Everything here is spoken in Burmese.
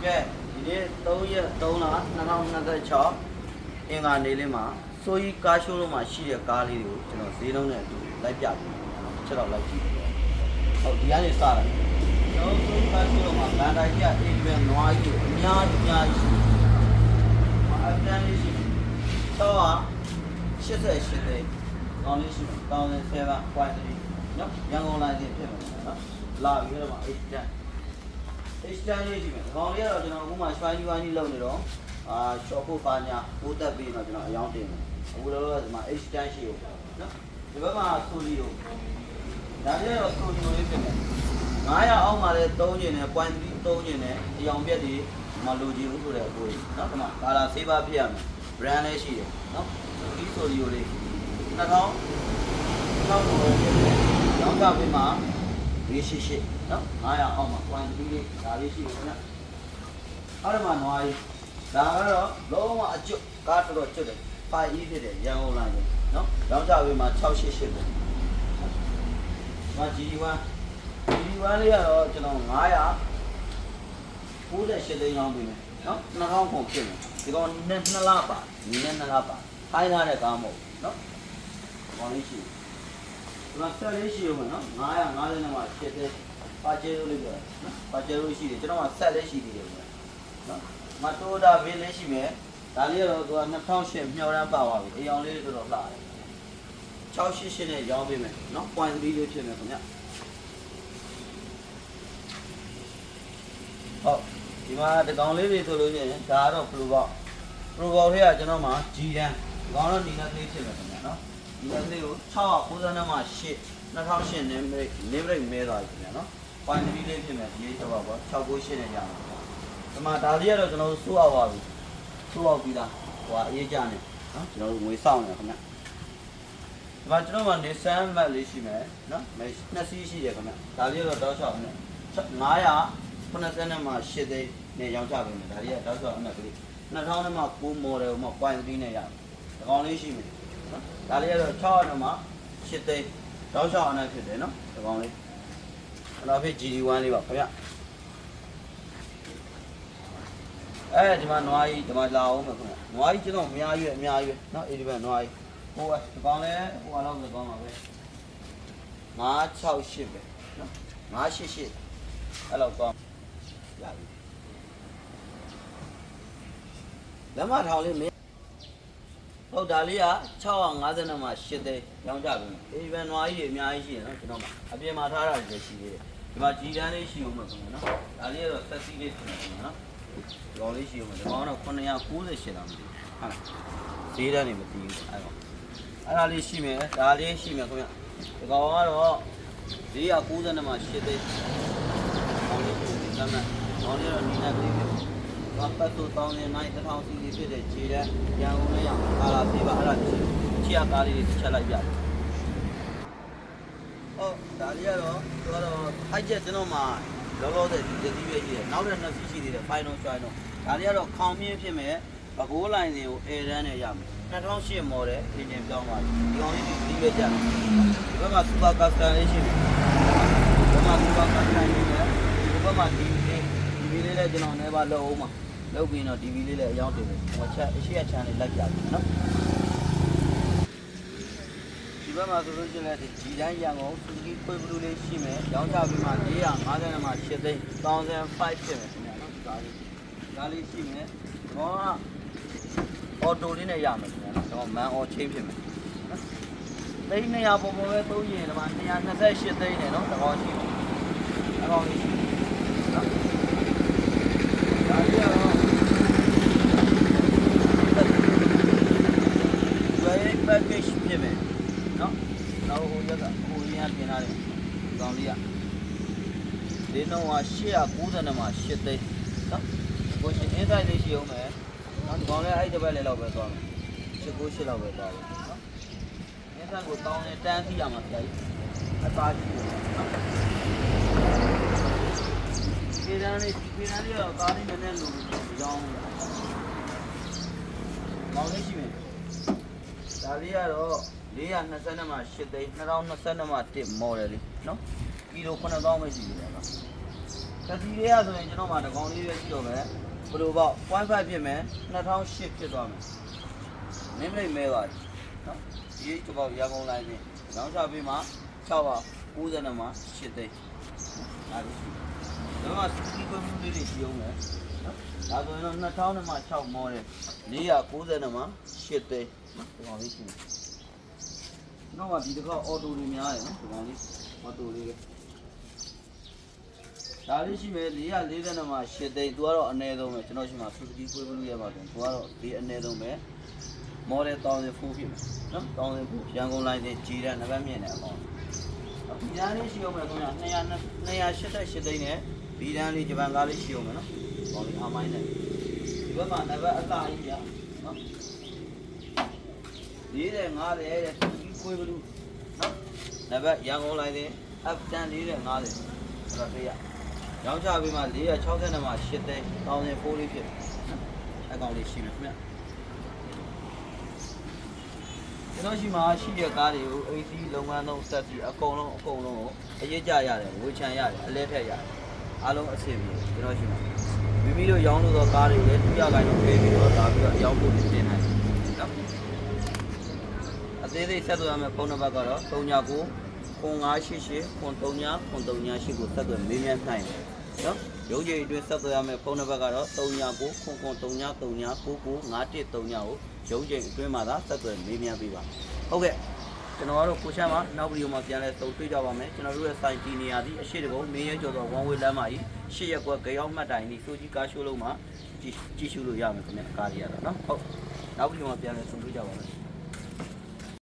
ကဲဒီနေ့3ရက်3လ2026အင်္ဂါနေ့လေးမှာစိုးကြီးကားရှိုးလုံးမှာရှိတဲ့ကားလေးတွေကိုကျွန်တော်ဈေးနှုန်းနဲ့အတူလိုက်ပြပေးမယ်။ချက်တော့လိုက်ကြည့်။ဟုတ်ဒီကနေစတာ။ကျွန်တော်စိုးကြီးကားရှိုးလုံးမှာဗန်တိုင်းပြအေးပဲနွားကြီးအများကြီးရှိတယ်။အတန်းလေးရှိတယ်။88သိန်းကောင်းလေးရှိတယ်။1007.3နော်ရန်ကုန်လိုင်းတင်ဖြစ်မယ်နော်။လာပြီးတော့မှ H10 H10 လေးရှိမယ်။ဒီကောင်လေးကတော့ကျွန်တော်အခုမှ shiny လုပ်နေတော့ရှော့ဖို့ပါညာပိုးတက်ပြီးတော့ကျွန်တော်အယောင်းတင်တယ်။အခုလောလောဆယ်မှာ H10 ရှိဦးနော်။ဒီဘက်မှာဆိုလီတို့ဒါကြတော့ဆိုလီတို့လေးဖြစ်မယ်။900အောက်မှာလည်း3ကျင်နဲ့ .3 3ကျင်နဲ့အယောင်ပြက်တွေမလိုချင်ဘူးဆိုတဲ့အကိုကြီးနော်။ဒီမှာကာလာဆေးပါဖြစ်ရမယ်။ brand လေးရှိတယ်နော်။ဒီဆိုလီတို့လေး2000ကိုဖြစ်တယ်။ရောင်းကြပေးမှာ488နော်900အောက်မှာ.3လေးဒါလေးရှိတယ်ခင်ဗျအဲ့ဒါမှနွားကြီးဒါကတော့လုံးဝအကျွတ်ကားတော်ကျွတ်တယ်5 E ဖြစ်တယ်ရန်ကုန်လိုင်းပဲနော်ရောင်းကြပေးမှာ688ပဲမ GD1 လေးကတော့ကျွန်တော်998သိန်းရောင်းပေးမယ်နော်2000ခုဖြစ်မယ်ဒီကောင်နဲ့2လပါဒီနဲ့2လပါခိုင်းထားတဲ့ကားမဟုတ်နော်ကောင်းလေးရှိဒီမှာဆက်လေးရှိဦးမယ်နော်950နဲ့မှဖြစ်တယ်ပါကျဲလို့လေးပြောနော်ပါကျဲလို့ရှိတယ်ကျွန်တော်ကဆက်လေးရှိသေးတယ်နော်မတိုးတာဗင်းလေးရှိမယ်ဒါလေးကတော့သူက2008မျှော်ရမ်းပါသွားပြီအယောင်လေးတော်တော်လှတယ်688နဲ့ရောင်းပေးမယ်နော် .3 လေးဖြစ်မယ်ခင်ဗျဟုတ်ဒီမှာတကောင်လေးတွေဆိုလို့ရှိရင်ဒါကတော့ Pro Box ထဲကကျွန်တော်မှာ G Dan ဒီကောင်တော့ဒီနဲ့လေးဖြစ်မယ်ခင်ဗျနော်ဒီနဲ့လေးကို692မှာ8 2008နင်းဘရိတ်မဲသွားပြီခင်ဗျနော်.3 လေးဖြစ်မယ်ဒီတော့ပါ698နဲ့ရမှာဒီမှာဒါလေးကတော့ကျွန်တော်တို့စိုးအောင်ပါပြီစိုးအောင်ပြီးသားဟိုအရေးကြနေနော်ကျွန်တော်တို့ငွေစောင့်နေခင်ဗျဒီမှာကျွန်တော်မှာ Nissan Max လေးရှိမယ်နော်နှစ်စီးရှိတယ်ခင်ဗျဒါလေးကတော့တောက်ချောက်နဲ့990နဲ့မှ8သိန်းနဲ့ရောင်းချပေးမယ်ဒါလေးကတောက်ချောက်အမှတ်ကလေး2000နဲ့မှ9 model မှာ .3 နဲ့ရဒီကောင်လေးရှိမယ်နော်ဒါလေးကတော့600နဲ့မှ8သိန်းတောက်ချောက်အမှတ်ဖြစ်တယ်နော်ဒီကောင်လေးအဲ့တော့ဖြစ် GD1 လေးပါခင်ဗျအဲဒီမှာနွားကြီးဒီမှာလာအောင်မယ်ခင်ဗျနွားကြီးကျွန်တော်အများကြီးပဲနော်အေဒီဘက်နွားကြီးဟိုဒီကောင်လဲဟိုအလောက်ဆိုကောင်းပါပဲ968ပဲနော်988အဲ့လောက်ကောင်းရပြီလက်မထောင်လေးမင်းဟုတ်ဒါလေးက650နဲ့မှ8သိန်းရောင်းကြပြီအေဒီဘက်နွားကြီးတွေအများကြီးရှိတယ်နော်ကျွန်တော်မှာအပြင်မှာထားတာတွေရှိသေးတယ်ဒီမှာကြီးတန်းလေးရှိဦးမယ်ခင်ဗျနော်ဒါလေးကတော့သက်စီးလေးဖြစ်နေတယ်နော်ဒီကောင်လေးရှိဦးမယ်ဒီကောင်တော့998တောင်မသိဘူးဟုတ်လားဈေးတန်းနေမသိဘူးအဲ့ဒါလေးရှိမယ်ဒါလေးရှိမယ်ခင်ဗျဒီကောင်ကတော့490နဲ့မှ8သိန်းကောင်လေးရှိတယ်ကမ်းကောင်လေးတော့နီးနေပြီဘာပတ်သူတောင်းနေနိုင်1000စီစီဖြစ်တဲ့ခြေတန်းရန်ကုန်လေးရအောင်လာပြေးပါအဲ့ဒါချီရကားလေးတွေချက်လိုက်ပြတယ်ဟုတ်ဒါလေးကတော့သူကတော့ထိုက်ချက်ကျွန်တော်မှလောလောဆယ်ဒီသတိပဲရှိတယ်နောက်တဲ့နှစ်စီးရှိသေးတယ် final shine တော့ဒါလေးကတော့ခေါင်မြင့်ဖြစ်မယ်ဘကိုးလိုင်းတွေကို air တန်းနဲ့ရမယ်2008 model အင်ဂျင်ပြောင်းသွားပြီဒီကောင်လေးဒီသတိပဲကြတယ်ဒီဘက်မှာ super custom လေးရှိတယ်ဒီဘက်မှာ super custom လေးနဲ့ဒီဘက်မှာ DV လေးလည်းကျွန်တော်လည်းပါလောက်အောင်မှာလောက်ပြီးတော့ DV လေးလည်းအရောက်တင်တယ်ဟိုချက်အရှိရချမ်းလေးလိုက်ပြပြီနော်ဒီဘက်မှာဆိုလို့ရှိရင်လည်းဒီတိုင်းရန်ကုန်စူဇူကီခွေဘလူးလေးရှိမယ်ရောင်းချပြီးမှ450နဲ့မှ8သိန်း1005ဖြစ်မယ်ခင်ဗျာနော်ဒါလေးရှိမယ်ဟောအော်တိုလေးနဲ့ရမယ်ခင်ဗျာနော်တော့မန်အော်ချင်းဖြစ်မယ်နော်သိန်း200ပုံပေါ်ပဲသုံးရင်ဒီမှာ228သိန်းနဲ့နော်တကောရှိတယ်အကောင်လေးရှိနော်ဒါလေးကတော့package ဖြစ်မယ်နော်နောက်ဟိုရက်ကဟိုရင်းပြင်လာတယ်ဒီကောင်လေးကဒီနှုန်းက890နဲ့မှ8သိန်းနော်ကိုရှင် inside လေးရှိအောင်မယ်နော်ဒီကောင်လေးအဲ့တစ်ပတ်လေးလောက်ပဲသွားမယ်898လောက်ပဲသွားတယ်နော် inside ကိုတောင်းနေတန်းစီရမှာပြကြီးအသားကြီးနော်ဒီတန်းလေးတော့ကားလေးနည်းနည်းလိုရောင်းမောင်လေးရှိမယ်ဒါလေးကတော့420နဲ့မှ8သိန်း2020နဲ့မှ1 model လေးနော်ကီလို9000ပဲရှိသေးတယ်နော် ကစီတွေကဆိုရင်ကျွန်တော်မှတကောင်လေးပဲရှိတော့မယ်ဘယ်လိုပေါ့ 0.5 ဖြစ်မယ်2008ဖြစ်သွားမယ်နင်းမိတ်မဲပါနော်ဒီကပေါ့ရကုန်လိုက်ရင်ရောင်းချပေးမှာ6ပါ90မှာ8သိန်းဒါလို့ဒါမှစကီကွန်မှုလေးတွေရှိအောင်မယ်နော်ဒါဆိုရင်တော့2000မှာ6မောတယ်490မှာ8သိန်းဒီကောင်လေးရှိတယ်ကျွန်တော်ကဒီတစ်ခါအော်တိုတွေများတယ်နော်ဒီကောင်လေးအော်တိုလေးပဲဒါလေးရှိမယ်440မှာ8သိန်းသူကတော့အနည်းဆုံးပဲကျွန်တော်ရှိမှာ Suzuki ကွေးဘလူးရပါဆိုသူကတော့ဒီအနည်းဆုံးပဲ model 1004ဖြစ်မယ်နော်1004ရန်ကုန်လိုင်းတင်ကြီးတဲ့နံပါတ်မြင့်တဲ့အကောင်ဒီတန်းလေးရှိအောင်မယ်ခင်ဗျာ288သိန်းနဲ့ဒီတန်းလေးဂျပန်ကားလေးရှိအောင်မယ်နော်ကောင်လေးအားမိုင်းနဲ့ဒီဘက်မှာနံပါတ်အသားကြီးပြနော်40 50တဲ့ Suzuki ကွေးဘလူးနော်နံပါတ်ရန်ကုန်လိုင်းတင် F10 40 50အဲ့တော့တွေ့ရရောင်းချပေးမှ460မှာ8သိန်း1004လေးဖြစ်အကောင်လေးရှိမယ်ခင်ဗျကျွန်တော်ရှိမှာရှိတဲ့ကားတွေကို AC လုပ်ငန်းသုံးစက်စီအကုန်လုံးကိုအရေးကြရတယ်ဝေချန်ရတယ်အလဲထက်ရတယ်အားလုံးအဆင်ပြေကျွန်တော်ရှိမှာမိမိတို့ရောင်းလို့သောကားတွေလည်း200ခိုင်တော့ပေးပြီးတော့ဒါပြီးတော့ရောင်းဖို့တင်နိုင်တယ်နော်အသေးစိတ်ဆက်သွယ်ရမယ့်ဖုန်းနံပါတ်ကတော့39 0588 033938ကိုဆက်သွယ်မေးမြန်းနိုင်တယ်နော်ရုံးကြီးအတွင်းဆက်သွယ်ရမယ့်ဖုန်းနံပါတ်ကတော့39 093939995139ကိုရုံးကြီးအတွင်းမှာသာဆက်သွယ်မေးမြန်းပေးပါဟုတ်ကဲ့ကျွန်တော်ကတော့ကိုချမ်းပါနောက်ဗီဒီယိုမှာပြန်လဲဆုံတွေ့ကြပါမယ်ကျွန်တော်တို့ရဲ့ site ဒီနေရာဒီအရှိတကုန်းမင်းရဲကျော်သောဝမ်ဝေးလမ်းမကြီးရှစ်ရက်ကွက်ကြောက်မှတ်တိုင်ဒီစိုးကြီးကားရှိုးလုံးမှာကြည့်ရှုလို့ရမယ်ခင်ဗျာကားတွေရတော့နော်ဟုတ်နောက်ဗီဒီယိုမှာပြန်လဲဆုံတွေ့ကြပါမယ်